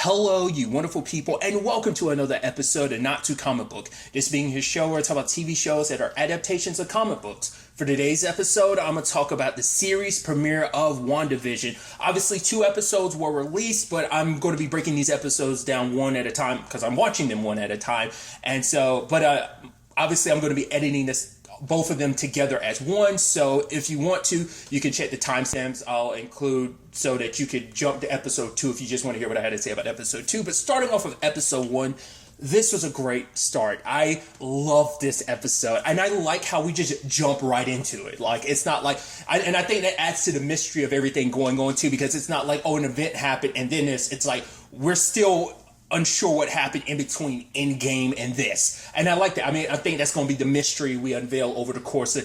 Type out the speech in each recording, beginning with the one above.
Hello, you wonderful people, and welcome to another episode of Not Too Comic Book. This being his show where I talk about TV shows that are adaptations of comic books. For today's episode, I'm going to talk about the series premiere of WandaVision. Obviously, 2 episodes were released, but I'm going to be breaking these episodes down one at a time because I'm watching them one at a time. And so, obviously, I'm going to be editing both of them together as one. So if you want to, you can check the timestamps I'll include so that you could jump to episode 2 if you just want to hear what I had to say about episode 2. But starting off with episode 1, this was a great start. I love this episode, and I like how we just jump right into it. Like, it's not like, and I think that adds to the mystery of everything going on too, because it's not like, oh, an event happened and then it's like we're still unsure what happened in between Endgame and this. And I like that. I mean, I think that's going to be the mystery we unveil over the course of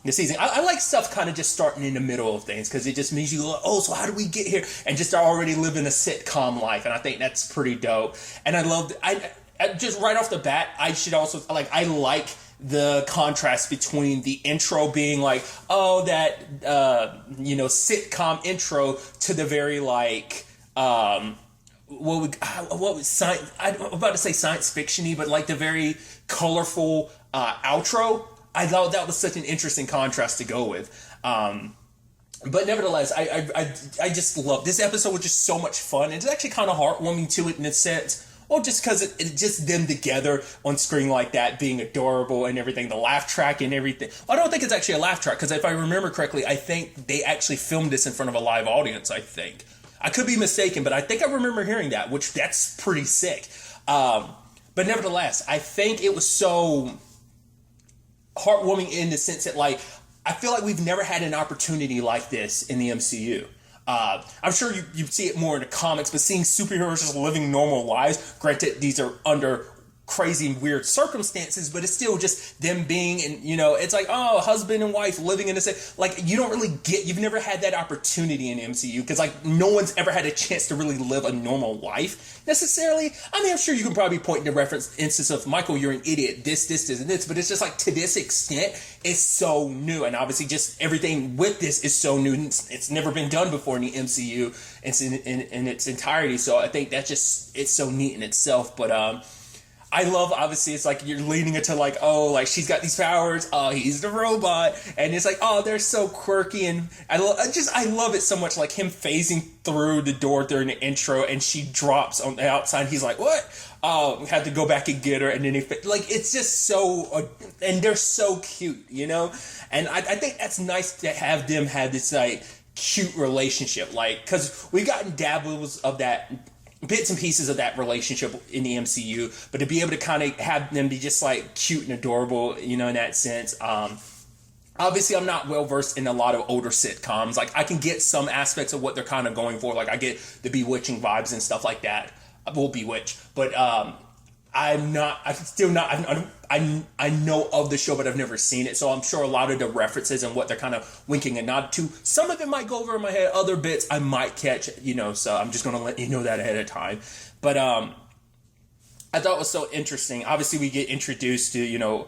the season. I like stuff kind of just starting in the middle of things because it just means you go, oh, so how do we get here? And just already living a sitcom life. And I think that's pretty dope. And I love, I just right off the bat, I should also, I like the contrast between the intro being like, oh, that, sitcom intro to the very what was science? I'm about to say science fiction-y, but like the very colorful outro. I thought that was such an interesting contrast to go with. But nevertheless, I just love this episode. Was just so much fun. It's actually kind of heartwarming to it in a sense. Or just because it's just them together on screen like that, being adorable and everything, the laugh track and everything. I don't think it's actually a laugh track because if I remember correctly, I think they actually filmed this in front of a live audience. I think. I could be mistaken, but I think I remember hearing that, which that's pretty sick. But nevertheless, I think it was so heartwarming in the sense that, I feel like we've never had an opportunity like this in the MCU. I'm sure you see it more in the comics, but seeing superheroes just living normal lives, granted, these are under crazy and weird circumstances, but it's still just them being, and it's like, oh, husband and wife living in this, you don't really you've never had that opportunity in MCU because no one's ever had a chance to really live a normal life necessarily. I mean, I'm sure you can probably point to reference instance of Michael, you're an idiot, this, and this, but it's just to this extent, it's so new, and obviously just everything with this is so new. It's never been done before in the MCU in its entirety, so I think that's just, it's so neat in itself. But I love, obviously, it's you're leading it to she's got these powers, oh, he's the robot, and it's oh, they're so quirky, and I love it so much, him phasing through the door during the intro, and she drops on the outside, he's like, what? Oh, we had to go back and get her, and then it's just so, and they're so cute, and I think that's nice to have them have this, cute relationship, because we've gotten dabbles of that, bits and pieces of that relationship in the MCU, but to be able to kind of have them be just cute and adorable, in that sense. Obviously, I'm not well versed in a lot of older sitcoms. I can get some aspects of what they're kind of going for. I get the Bewitching vibes and stuff like that. Well, Bewitch, but I know of the show, but I've never seen it, so I'm sure a lot of the references and what they're kind of winking and nod to, some of it might go over in my head, other bits I might catch, so I'm just going to let you know that ahead of time. But I thought it was so interesting. Obviously, we get introduced to,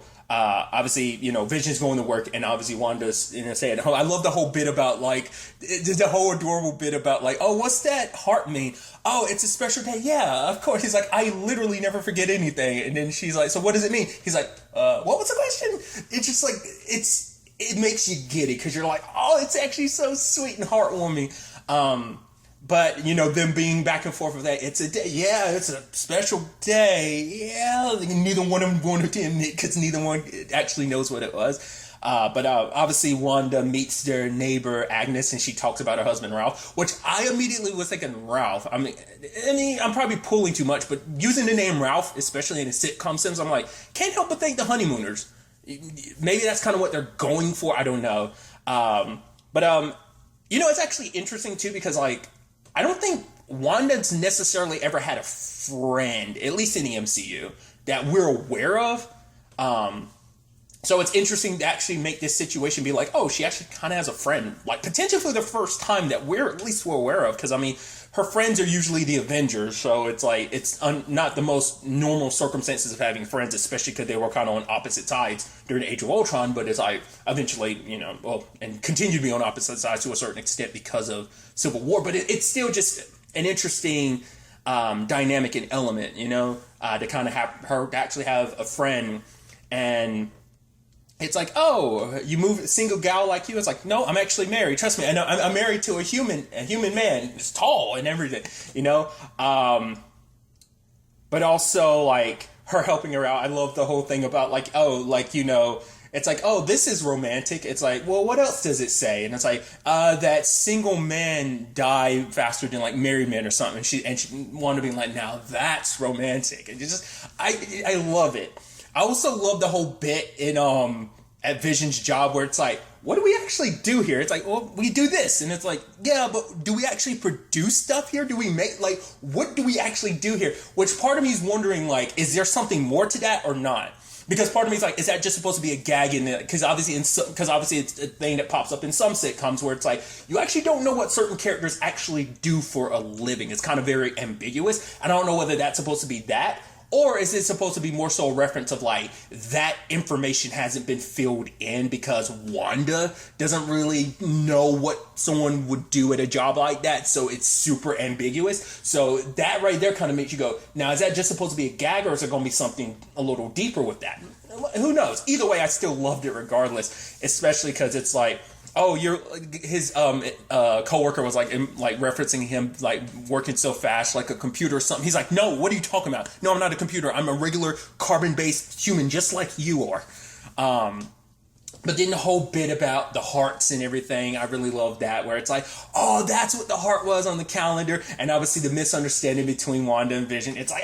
Vision's going to work, and obviously Wanda's saying, I love the whole bit about the whole adorable bit about oh, what's that heart mean? Oh, it's a special day. Yeah, of course. He's like, I literally never forget anything. And then she's like, so what does it mean? He's like, what was the question? It's just it makes you giddy because you're like, oh, it's actually so sweet and heartwarming. But, them being back and forth with that, it's a day. Yeah, it's a special day. Yeah, neither one of them wanted to admit because neither one actually knows what it was. But obviously Wanda meets their neighbor Agnes, and she talks about her husband Ralph, which I immediately was thinking Ralph. I mean, I'm probably pulling too much, but using the name Ralph, especially in a sitcom sense, I'm like, can't help but think the Honeymooners. Maybe that's kind of what they're going for. I don't know. But it's actually interesting too because I don't think Wanda's necessarily ever had a friend, at least in the MCU, that we're aware of. So it's interesting to actually make this situation be oh, she actually kind of has a friend, potentially for the first time that we're aware of. Because, her friends are usually the Avengers, so it's not the most normal circumstances of having friends, especially because they were kind of on opposite sides during the Age of Ultron, but it's eventually, and continue to be on opposite sides to a certain extent because of Civil War. But it's still just an interesting dynamic and element, to kind of have her actually have a friend. And it's like, oh, you move a single gal like you. It's like, no, I'm actually married. Trust me, I know I'm married to a human man. It's tall and everything, but also like her helping her out. I love the whole thing about like, oh, like, it's like, oh, this is romantic. It's like, well, what else does it say? And it's like, that single men die faster than like married men or something. And she wanted to be like, now that's romantic. And I love it. I also love the whole bit in at Vision's job where it's like, what do we actually do here? It's like, well, we do this. And it's like, yeah, but do we actually produce stuff here? Do we make, like, what do we actually do here? Which part of me is wondering, like, is there something more to that or not? Because part of me is like, is that just supposed to be a gag in it? Because obviously it's a thing that pops up in some sitcoms where it's like, you actually don't know what certain characters actually do for a living. It's kind of very ambiguous. I don't know whether that's supposed to be that, or is it supposed to be more so a reference of like, that information hasn't been filled in because Wanda doesn't really know what someone would do at a job like that, so it's super ambiguous. So that right there kind of makes you go, now is that just supposed to be a gag, or is there going to be something a little deeper with that? Who knows? Either way, I still loved it regardless, especially because it's like, oh, his coworker was like referencing him like working so fast like a computer or something. He's like, no, what are you talking about? No, I'm not a computer. I'm a regular carbon-based human just like you are. But then the whole bit about the hearts and everything, I really love that, where it's like, oh, that's what the heart was on the calendar. And obviously the misunderstanding between Wanda and Vision. It's like,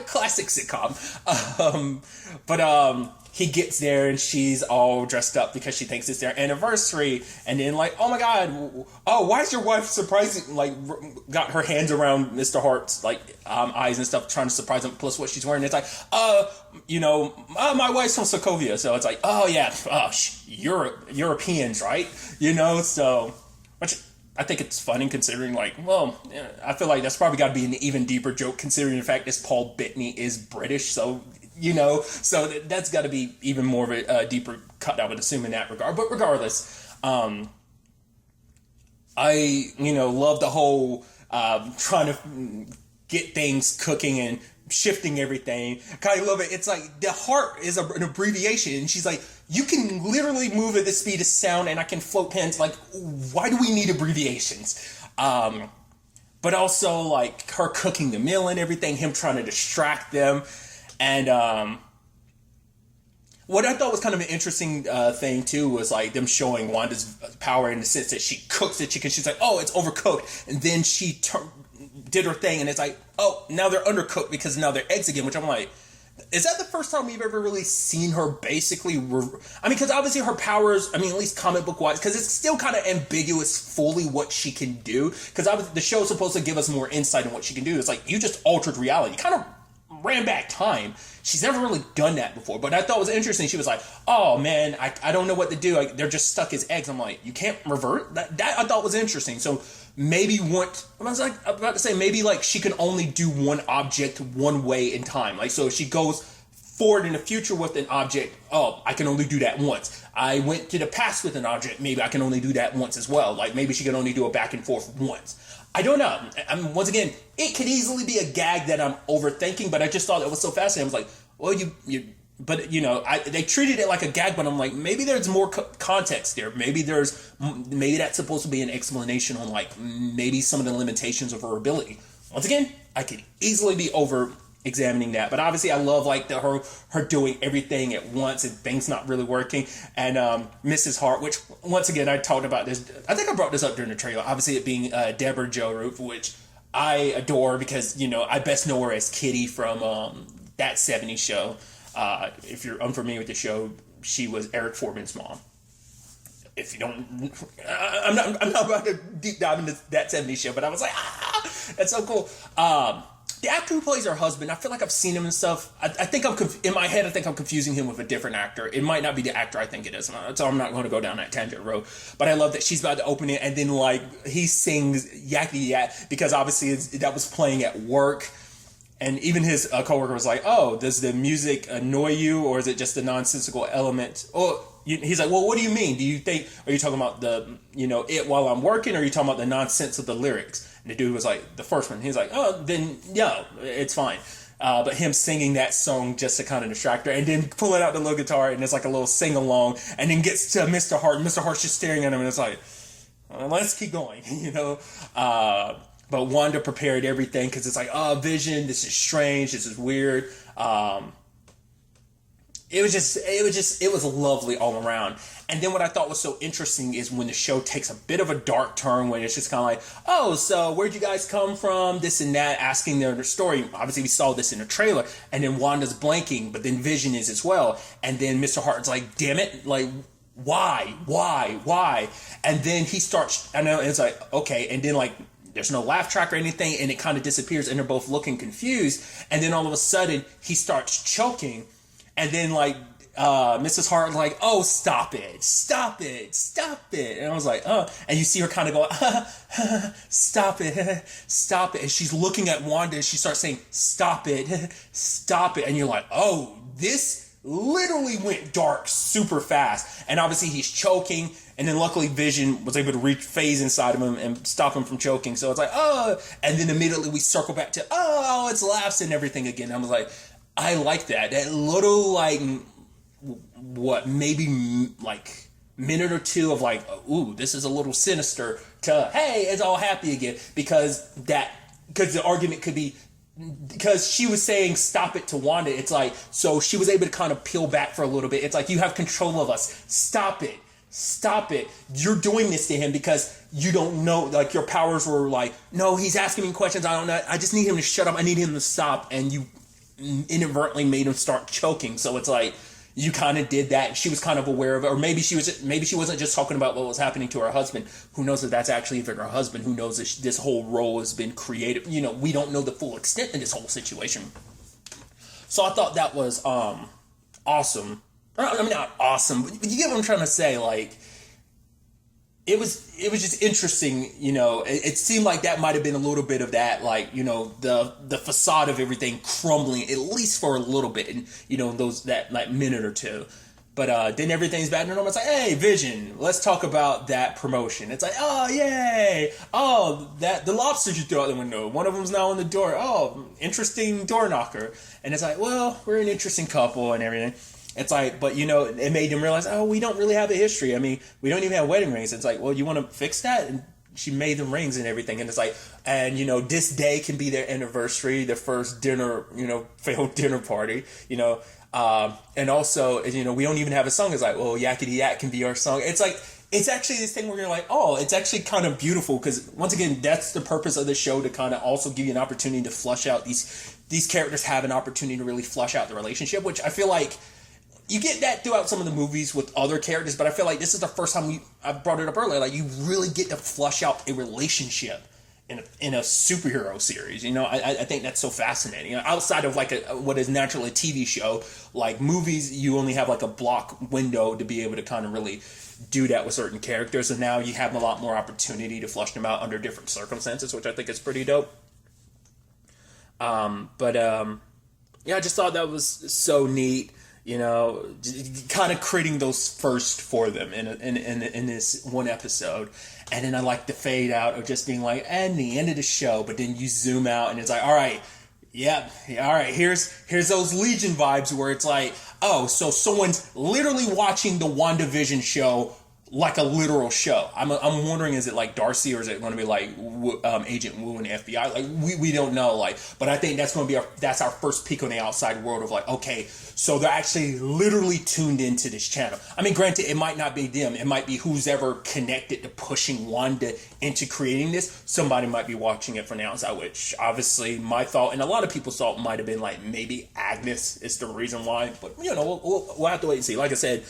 classic sitcom. But he gets there and she's all dressed up because she thinks it's their anniversary. And then like, oh my God, oh, why is your wife surprising, like got her hands around Mr. Hart's like eyes and stuff, trying to surprise him, plus what she's wearing. It's like, my wife's from Sokovia. So it's like, oh yeah, Europeans, right? So, which I think it's funny considering like, well, I feel like that's probably got to be an even deeper joke considering the fact that Paul Bettany is British. So, so that's got to be even more of a deeper cut, I would assume, in that regard. But regardless, I, love the whole trying to get things cooking and shifting everything. Kind of love it. It's like the heart is an abbreviation. And she's like, you can literally move at the speed of sound and I can float pens. Like, why do we need abbreviations? But also like her cooking the meal and everything, him trying to distract them. And what I thought was kind of an interesting thing too was like them showing Wanda's power in the sense that she cooks the chicken. She's like, oh, it's overcooked. And then she did her thing and it's like, oh, now they're undercooked because now they're eggs again, which I'm like, is that the first time we've ever really seen her basically? Because obviously her powers, at least comic book wise, because it's still kind of ambiguous fully what she can do. Because obviously the show's supposed to give us more insight on what she can do. It's like, you just altered reality. Kind of ran back time. She's never really done that before, but I thought it was interesting. She was like, oh man, I don't know what to do. Like, they're just stuck as eggs. I'm like, you can't revert? That I thought was interesting. So maybe about to say maybe like she can only do one object one way in time. Like, so if she goes forward in the future with an object, oh, I can only do that once. I went to the past with an object, maybe I can only do that once as well. Like, maybe she can only do a back and forth once. I don't know. Once again, it could easily be a gag that I'm overthinking, but I just thought it was so fascinating. I was like, well, they treated it like a gag, but I'm like, maybe there's more context there. Maybe that's supposed to be an explanation on like maybe some of the limitations of her ability. Once again, I could easily be over-examining that, but obviously I love like her doing everything at once and things not really working. And Mrs. Hart, which once again I talked about this, I think I brought this up during the trailer, obviously it being Deborah Jo Ruth, which I adore because I best know her as Kitty from That 70s Show. If you're unfamiliar with the show, she was Eric Foreman's mom. If you don't, I'm not about to deep dive into That 70s Show, but I was like, that's so cool. The actor who plays her husband, I feel like I've seen him and stuff. I think in my head, I think I'm confusing him with a different actor. It might not be the actor I think it is, so I'm not going to go down that tangent road. But I love that she's about to open it, and then like he sings Yakety Yak because obviously that was playing at work. And even his coworker was like, oh, does the music annoy you, or is it just a nonsensical element? Oh, he's like, well, what do you mean? Do you think, are you talking about the, it while I'm working, or are you talking about the nonsense of the lyrics? And the dude was like, the first one. He's like, oh, then, yeah, it's fine. But him singing that song just to kind of distract her, and then pulling out the little guitar, and it's like a little sing-along, and then gets to Mr. Hart, and Mr. Hart's just staring at him, and it's like, let's keep going, But Wanda prepared everything, because it's like, oh, Vision, this is strange, this is weird. It was lovely all around. And then what I thought was so interesting is when the show takes a bit of a dark turn, when it's just kind of like, oh, so where'd you guys come from? This and that, asking their story. Obviously, we saw this in the trailer. And then Wanda's blanking, but then Vision is as well. And then Mr. Hart's like, damn it, like, why? And then he starts, I know, it's like, okay. And then, like, there's no laugh track or anything, and it kind of disappears, and they're both looking confused. And then all of a sudden, he starts choking. And then, like, Mrs. Hart was like, oh, stop it. And I was like, oh. And you see her kind of go, stop it. And she's looking at Wanda, and she starts saying, stop it. And you're like, oh, this literally went dark super fast. And obviously he's choking. And then luckily Vision was able to phase inside of him and stop him from choking. So it's like, oh. And then immediately we circle back to, oh, it's laughs and everything again. I was like, I like that. That little, like, maybe, like, minute or two of, like, ooh, this is a little sinister, to, hey, it's all happy again. Because the argument could be, because she was saying stop it to Wanda, it's like, so she was able to kind of peel back for a little bit. It's like, you have control of us. Stop it. You're doing this to him because you don't know, like, your powers were like, no, he's asking me questions. I don't know. I just need him to shut up. I need him to stop. And you inadvertently made him start choking. So it's like, you kind of did that. She was kind of aware of it. Or maybe she wasn't just talking about what was happening to her husband. Who knows if that's actually even her husband? Who knows if this whole role has been created? We don't know the full extent of this whole situation. So I thought that was awesome. I mean, not awesome, but you get what I'm trying to say. Like, it was just interesting, it seemed like that might have been a little bit of that, like, the facade of everything crumbling, at least for a little bit, and, that, like, minute or two. But then everything's back to normal. It's like, hey, Vision, let's talk about that promotion. It's like, oh, yay. Oh, the lobsters you threw out the window. One of them's now on the door. Oh, interesting door knocker. And it's like, well, we're an interesting couple and everything. It's like, but, it made them realize, oh, we don't really have a history. I mean, we don't even have wedding rings. It's like, well, you want to fix that? And she made them rings and everything. And it's like, and, this day can be their anniversary, their first dinner, failed dinner party, and also, we don't even have a song. It's like, well, Yakety Yak can be our song. It's like, it's actually this thing where you're like, oh, it's actually kind of beautiful. Because once again, that's the purpose of the show, to kind of also give you an opportunity to flush out these characters have an opportunity to really flush out the relationship, which I feel like you get that throughout some of the movies with other characters, but I feel like this is the first time I brought it up earlier, like, you really get to flush out a relationship in a superhero series. I think that's so fascinating. Outside of, like, what is naturally a TV show, like movies, you only have, like, a block window to be able to kind of really do that with certain characters, and now you have a lot more opportunity to flush them out under different circumstances, which I think is pretty dope. Yeah, I just thought that was so neat. Kind of creating those first for them in this one episode. And then I like the fade out of just being like, and the end of the show, but then you zoom out and it's like, all right, all right, here's those Legion vibes where it's like, oh, so someone's literally watching the WandaVision show like a literal show. I'm wondering, is it like Darcy, or is it going to be like Agent Wu and the FBI? Like, we don't know. Like, but I think that's going to be that's our first peek on the outside world of, like, okay, so they're actually literally tuned into this channel. I mean, granted, it might not be them. It might be who's ever connected to pushing Wanda into creating this. Somebody might be watching it from the outside, which obviously my thought, and a lot of people's thought, might have been like, maybe Agnes is the reason why. But, we'll have to wait and see. Like I said,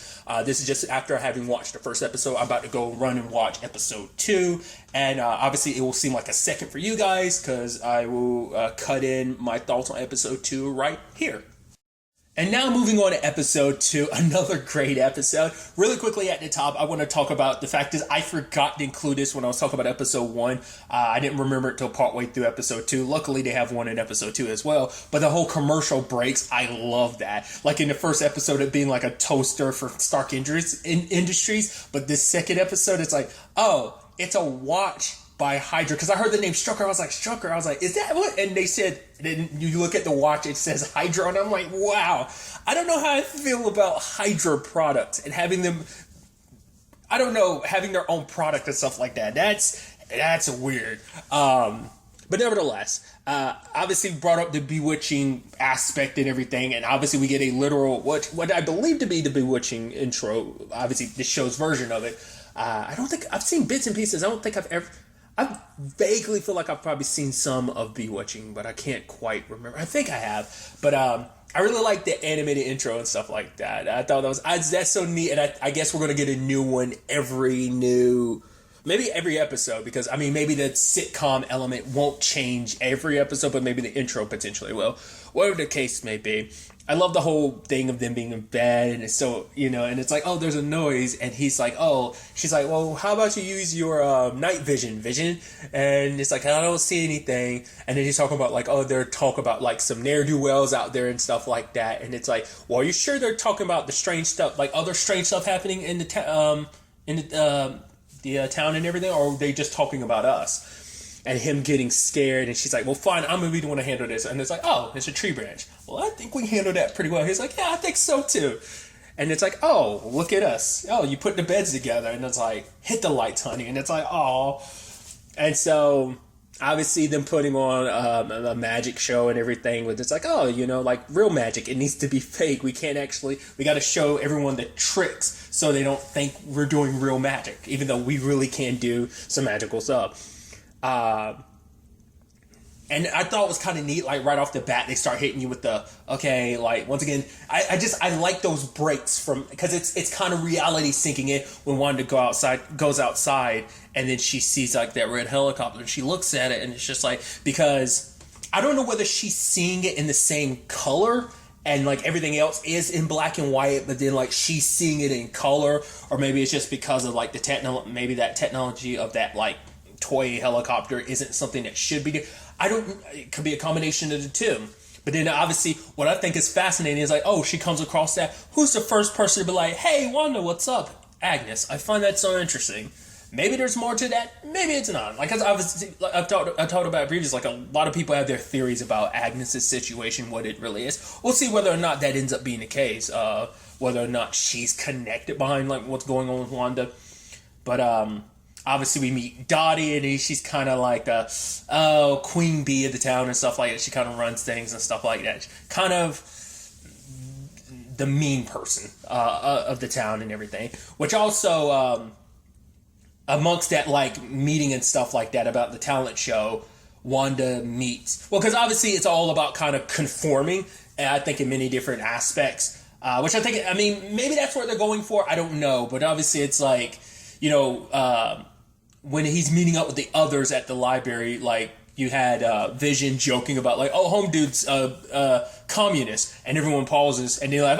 this is just after having watched the first episode. I'm about to go run and watch episode 2. And obviously it will seem like a second for you guys, because I will cut in my thoughts on episode 2 right here. And now moving on to episode 2, another great episode. Really quickly at the top, I want to talk about the fact is I forgot to include this when I was talking about episode 1. I didn't remember it till partway through episode 2. Luckily, they have one in episode 2 as well. But the whole commercial breaks, I love that. Like in the first episode, it being like a toaster for Stark Industries. But this second episode, it's like, oh, it's a watch by Hydra, because I heard the name Strucker. I was like, Strucker. I was like, is that what? And they said, then you look at the watch, it says Hydra, and I'm like, wow. I don't know how I feel about Hydra products and having them, I don't know, having their own product and stuff like that. That's weird. But nevertheless, obviously brought up the bewitching aspect and everything, and obviously we get a literal, what I believe to be the bewitching intro, obviously the show's version of it. I don't think, I've seen bits and pieces. I vaguely feel like I've probably seen some of Bewitching, but I can't quite remember. I think I have, but I really like the animated intro and stuff like that. I thought that's so neat, and I guess we're gonna get a new one maybe every episode, because I mean maybe the sitcom element won't change every episode, but maybe the intro potentially will. Whatever the case may be. I love the whole thing of them being in bed, and it's so, and it's like, oh, there's a noise, and he's like, oh, she's like, well, how about you use your night vision, and it's like, I don't see anything, and then he's talking about like, oh, they're talking about like some ne'er-do-wells out there and stuff like that, and it's like, well, are you sure they're talking about the strange stuff, like other strange stuff happening in the town and everything, or are they just talking about us? And him getting scared, and she's like, well, fine, I'm going to be the one to handle this. And it's like, oh, it's a tree branch. Well, I think we handled that pretty well. He's like, yeah, I think so too. And it's like, oh, look at us. Oh, you put the beds together. And it's like, hit the lights, honey. And it's like, oh. And so, obviously, them putting on a magic show and everything, with it's like, oh, like real magic. It needs to be fake. We got to show everyone the tricks so they don't think we're doing real magic, even though we really can do some magical stuff. And I thought it was kind of neat, like right off the bat, they start hitting you with the, okay, like once again, I like those breaks because it's kind of reality sinking in when Wanda goes outside, and then she sees like that red helicopter, and she looks at it, and it's just like, because I don't know whether she's seeing it in the same color and like everything else is in black and white, but then like she's seeing it in color, or maybe it's just because of like maybe that technology of that like toy helicopter isn't something that should be. It could be a combination of the two. But then obviously what I think is fascinating is like, oh, she comes across that. Who's the first person to be like, hey, Wanda, what's up? Agnes. I find that so interesting. Maybe there's more to that. Maybe it's not. Like, cause obviously, I've talked about it previously, like a lot of people have their theories about Agnes's situation, what it really is. We'll see whether or not that ends up being the case. Whether or not she's connected behind like what's going on with Wanda. But obviously, we meet Dottie, and she's kind of like a queen bee of the town and stuff like that. She kind of runs things and stuff like that. Kind of the mean person of the town and everything. Which also, amongst that like meeting and stuff like that about the talent show, Wanda meets. Well, because obviously it's all about kind of conforming, and I think in many different aspects. Which I think, I mean, maybe that's what they're going for. I don't know. But obviously it's like, when he's meeting up with the others at the library, like you had Vision joking about like, oh, home dude's communist, and everyone pauses and they're like,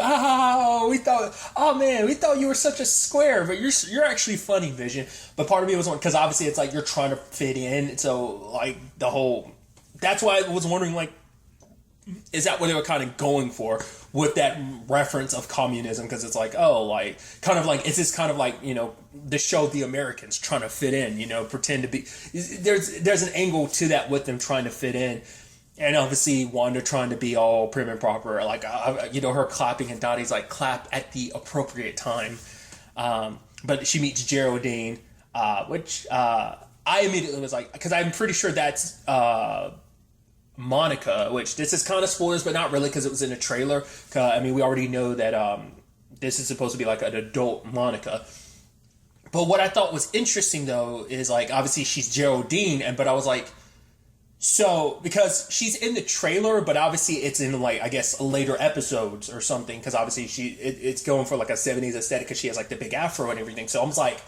we thought you were such a square, but you're actually funny, Vision. But part of me was because obviously it's like you're trying to fit in, so like that's why I was wondering, like, is that what they were kind of going for with that reference of communism? Because it's like, oh, like, kind of like, it's this kind of like, the show The Americans trying to fit in, pretend to be, there's an angle to that with them trying to fit in. And obviously Wanda trying to be all prim and proper, like, her clapping, and Dottie's like, clap at the appropriate time. But she meets Geraldine, which I immediately was like, because I'm pretty sure that's Monica, which this is kind of spoilers, but not really, because it was in a trailer. I mean, we already know that this is supposed to be like an adult Monica. But what I thought was interesting, though, is like, obviously she's Geraldine, but I was like, so, because she's in the trailer, but obviously it's in like, I guess, later episodes or something, because obviously it's going for like a 70s aesthetic, because she has like the big afro and everything. So I was like,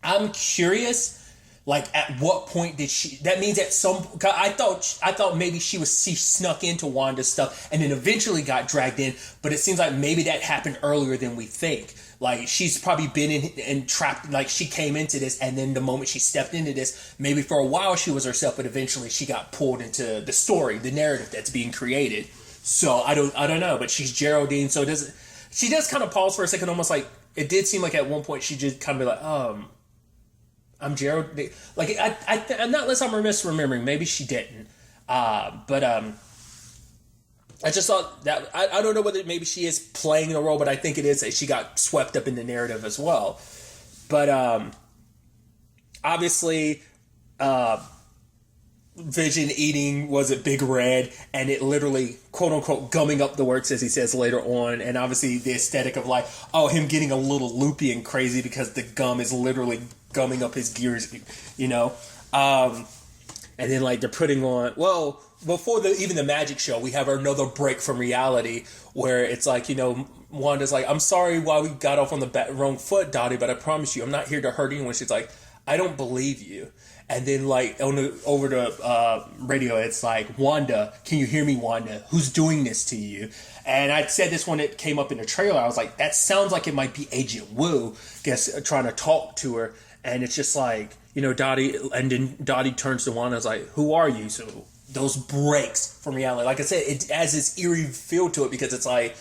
I'm curious, Like, at what point did she? That means at some. I thought maybe she snuck into Wanda's stuff and then eventually got dragged in. But it seems like maybe that happened earlier than we think. Like, she's probably been in and trapped. Like, she came into this, and then the moment she stepped into this, maybe for a while she was herself, but eventually she got pulled into the story, the narrative that's being created. So I don't know. But she's Geraldine, so she does kind of pause for a second, almost like it did seem like at one point she just kind of be like, I'm Gerald. Like, I'm not, unless I'm misremembering. Maybe she didn't. But I just thought that I don't know whether maybe she is playing the role, but I think it is that she got swept up in the narrative as well. But obviously, Vision eating was a big red, and it literally, quote unquote, gumming up the works, as he says later on. And obviously the aesthetic of like, him getting a little loopy and crazy because the gum is literally gumming up his gears, you know. And then like they're putting on, well, before even the magic show, we have another break from reality where it's like, you know, Wanda's like, I'm sorry why we got off on the wrong foot, Dottie, but I promise you I'm not here to hurt anyone. She's like, I don't believe you. And then, like, over the radio, it's like, Wanda, can you hear me, Wanda? Who's doing this to you? And I said this when it came up in the trailer. I was like, that sounds like it might be Agent Wu, trying to talk to her. And it's just like, you know, Dottie, and then Dottie turns to Wanda and is like, who are you? So those breaks from reality. Like I said, it has this eerie feel to it because it's like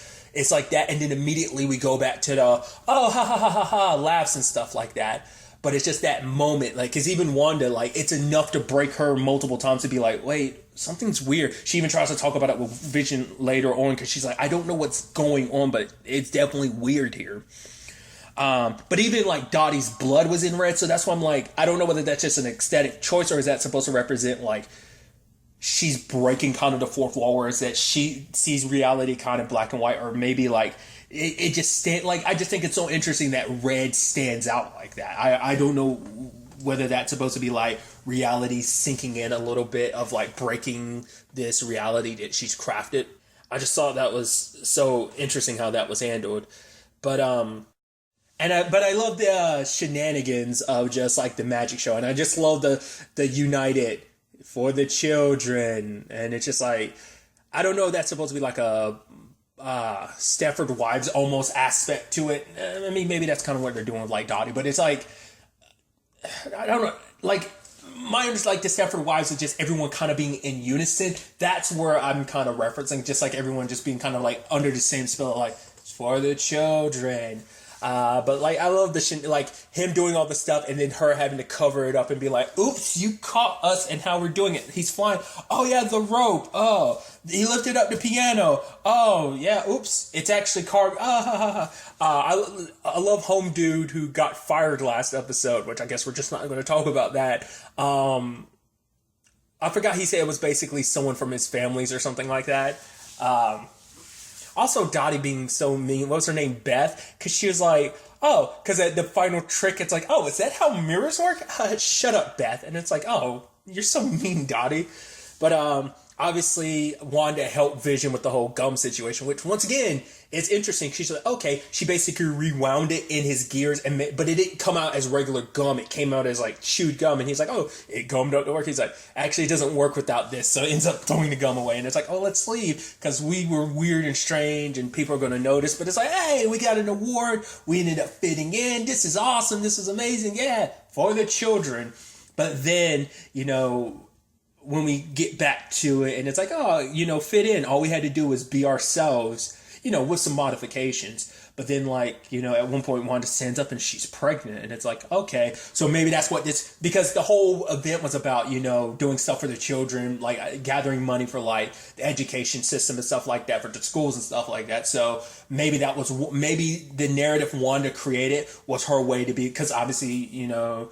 that. And then immediately we go back to the, ha ha ha ha ha, laughs and stuff like that. But it's just that moment, like, because even Wanda, like, it's enough to break her multiple times to be like, wait, something's weird. She even tries to talk about it with Vision later on because she's like, I don't know what's going on, but it's definitely weird here. But even, like, Dottie's blood was in red, so that's why I'm like, I don't know whether that's just an aesthetic choice or is that supposed to represent, like, she's breaking kind of the fourth wall, or is that she sees reality kind of black and white, or maybe, like, it just like, I just think it's so interesting that red stands out like that. I don't know whether that's supposed to be like reality sinking in a little bit of like breaking this reality that she's crafted. I just thought that was so interesting how that was handled. But I love the shenanigans of just like the magic show, and I just love the united for the children, and it's just like, I don't know if that's supposed to be like a Stepford Wives almost aspect to it. I mean, maybe that's kind of what they're doing with like Dottie, but it's like, I don't know, like mine is like the Stepford Wives is just everyone kind of being in unison. That's where I'm kind of referencing, just like everyone just being kind of like under the same spell, like it's for the children. But like I love like him doing all the stuff and then her having to cover it up and be like, oops, you caught us and how we're doing it. He's flying. Oh yeah, the rope. Oh, he lifted up the piano. Oh yeah, oops, it's actually carved. I love Home Dude who got fired last episode, which I guess we're just not going to talk about that. I forgot he said it was basically someone from his families or something like that. Also, Dottie being so mean. What was her name? Beth? Because she was like, oh, because at the final trick, it's like, oh, is that how mirrors work? Shut up, Beth. And it's like, oh, you're so mean, Dottie. But obviously, Wanda helped Vision with the whole gum situation, which, once again, it's interesting. She's like, okay, she basically rewound it in his gears, but it didn't come out as regular gum. It came out as, like, chewed gum. And he's like, oh, it gummed up to work. He's like, actually, it doesn't work without this. So ends up throwing the gum away. And it's like, oh, let's leave because we were weird and strange and people are going to notice. But it's like, hey, we got an award. We ended up fitting in. This is awesome. This is amazing. Yeah, for the children. But then, you know, when we get back to it and it's like, oh, you know, fit in. All we had to do was be ourselves, you know, with some modifications. But then, like, you know, at one point Wanda stands up and she's pregnant. And it's like, okay, so maybe that's what this, because the whole event was about, you know, doing stuff for the children, like gathering money for like the education system and stuff like that, for the schools and stuff like that. So maybe maybe the narrative Wanda created was her way to be, because obviously, you know,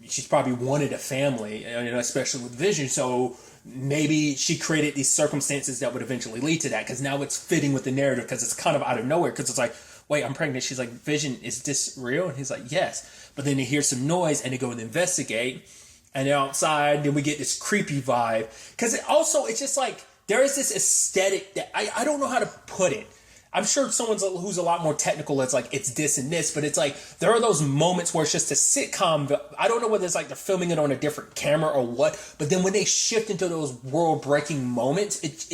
she's probably wanted a family, you know, especially with Vision. So maybe she created these circumstances that would eventually lead to that, because now it's fitting with the narrative, because it's kind of out of nowhere, because it's like, wait, I'm pregnant. She's like, Vision, is this real? And he's like, yes. But then they hear some noise and they go and investigate, and they're outside, then we get this creepy vibe. Because it's just like, there is this aesthetic that I don't know how to put it. I'm sure someone's who's a lot more technical. It's like it's this and this, but it's like there are those moments where it's just a sitcom. I don't know whether it's like they're filming it on a different camera or what, but then when they shift into those world breaking moments, it's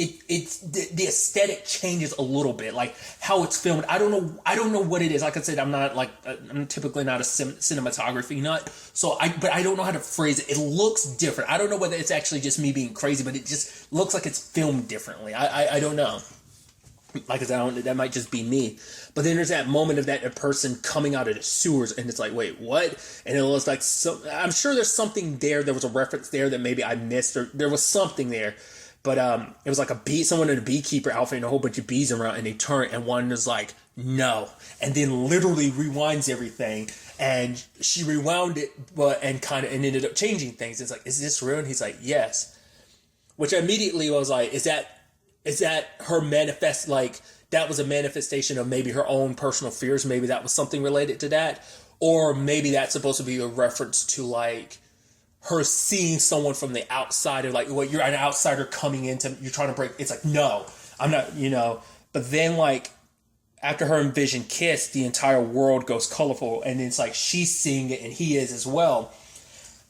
the aesthetic changes a little bit, like how it's filmed. I don't know what it is. Like I said, I'm typically not a cinematography nut, but I don't know how to phrase it. It looks different. I don't know whether it's actually just me being crazy, but it just looks like it's filmed differently. I don't know. Like I said, that might just be me. But then there's that moment of that person coming out of the sewers, and it's like, wait, what? And it looks like I'm sure there's something there. There was a reference there that maybe I missed, or there was something there. But it was like someone in a beekeeper outfit and a whole bunch of bees around, and they turn, and one is like, no, and then literally rewinds everything. And she rewound it, and ended up changing things. It's like, is this real? And he's like, yes. Which immediately was like, is that her manifest, like that was a manifestation of maybe her own personal fears? Maybe that was something related to that, or maybe that's supposed to be a reference to like her seeing someone from the outside, or like, what, you're an outsider coming into, you're trying to break. It's like, no, I'm not, but then like after her and Vision kiss, the entire world goes colorful, and it's like she's seeing it and he is as well.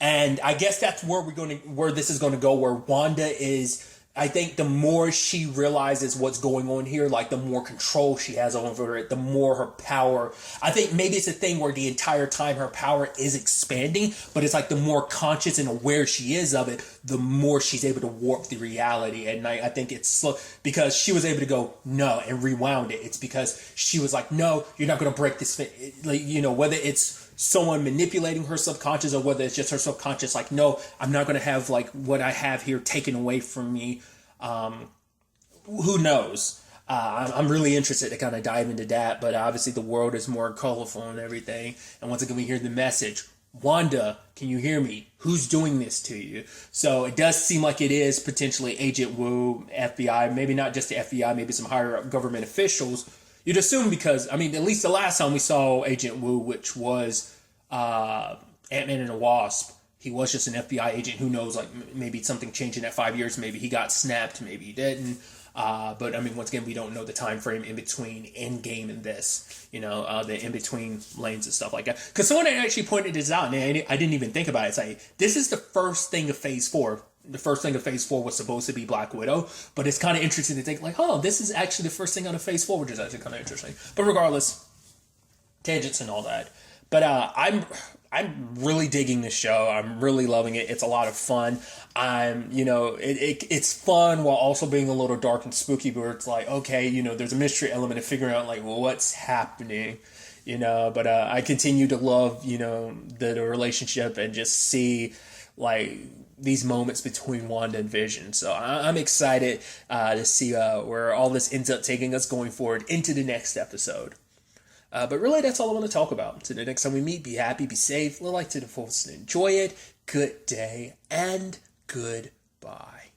And I guess that's where this is going to go, where Wanda is, I think the more she realizes what's going on here, like the more control she has over it, the more her power. I think maybe it's a thing where the entire time her power is expanding, but it's like the more conscious and aware she is of it, the more she's able to warp the reality. And I think it's slow because she was able to go, no, and rewound it. It's because she was like, no, you're not going to break this. Like, whether it's someone manipulating her subconscious or whether it's just her subconscious, like, no, I'm not going to have like what I have here taken away from me. Who knows? I'm really interested to kind of dive into that, but obviously the world is more colorful and everything. And once again, we hear the message, Wanda, can you hear me? Who's doing this to you? So it does seem like it is potentially Agent Wu, FBI, maybe not just the FBI, maybe some higher up government officials. You'd assume because, at least the last time we saw Agent Wu, which was Ant-Man and the Wasp, he was just an FBI agent. Who knows, like maybe something changed in that 5 years. Maybe he got snapped, maybe he didn't. But once again, we don't know the time frame in between Endgame and this, the in-between lanes and stuff like that. Because someone actually pointed this out, and I didn't even think about it. It's like, this is the first thing of Phase 4. The first thing of Phase 4 was supposed to be Black Widow, but it's kind of interesting to think like, oh, this is actually the first thing out of Phase 4, which is actually kind of interesting. But regardless, tangents and all that. But I'm really digging this show. I'm really loving it. It's a lot of fun. It's fun while also being a little dark and spooky, where it's like, okay, there's a mystery element of figuring out like, well, what's happening, but I continue to love, the relationship and just see like these moments between Wanda and Vision. So I'm excited to see where all this ends up taking us going forward into the next episode. But really, that's all I want to talk about. So the next time we meet, be happy, be safe, live life to the fullest, and enjoy it. Good day and goodbye.